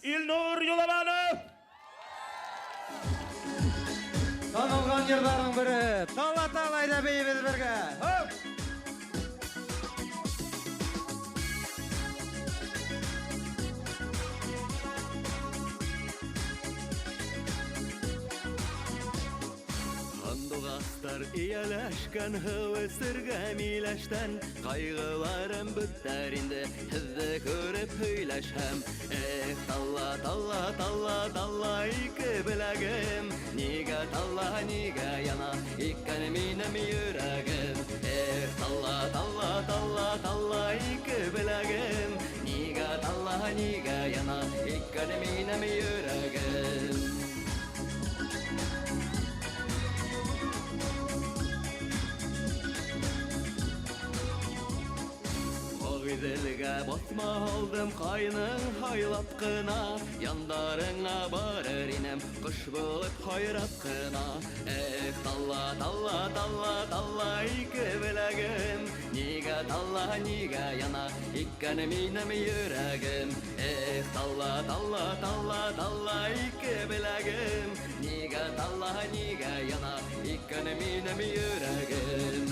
İlnur Yulabanov. Tanılgan yılların biri, Talla-Tallayda beyimiz birge. Hop! Handogastlar iyələşkən hıvısırga miləşdən Qaygılarım bütlərində hizdə görüp höyləşəm talla talla talla talla iki biləgim Niga talla niga yana ikkan minem yüreğim talla talla talla talla iki biləgim Niga talla niga yana ikkan minem yüreğim Güzelge batma aldım kaynın haylap kına Yandarına barır inem kış bulup hayrap kına talla talla talla talla iki bilegim Niga talla niga yana ikkan minem yüreğim talla talla talla talla iki bilegim Niga talla niga yana ikkan minem yüreğim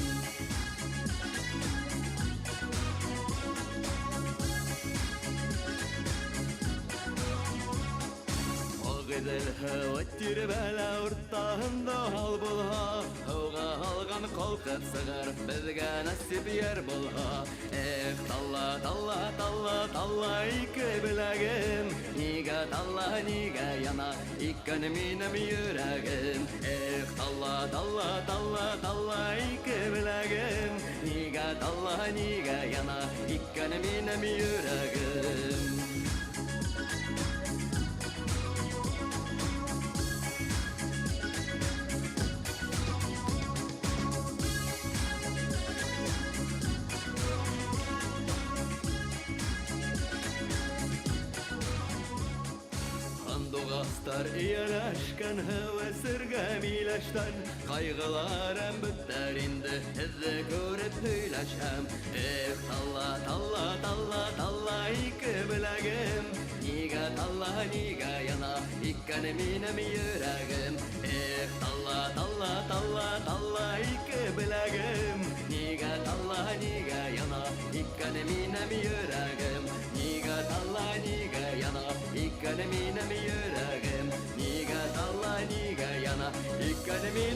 Güzel havattır bela ortağında hal bulha Hava halgan kalkıp sığır bizge nasip yer bulha talla talla talla talla iki bilegim Niga talla niga yana ikkan minem yüreğim talla talla talla talla iki bilegim Niga talla niga yana ikkan minem yüreğim Handogastlar iyələşkən hıvısırga miləşdən Qaygılarım bütlərində hizdə görüp höyləşəm talla talla talla talla iki bilegim Niga talla niga yana ikkan minem yüreğim talla talla talla talla iki bilegim Niga talla niga yana ikkan minem yüreğim Niga talla niga yana ikkan minem yüreğim Niga talla niga yana ikkan minem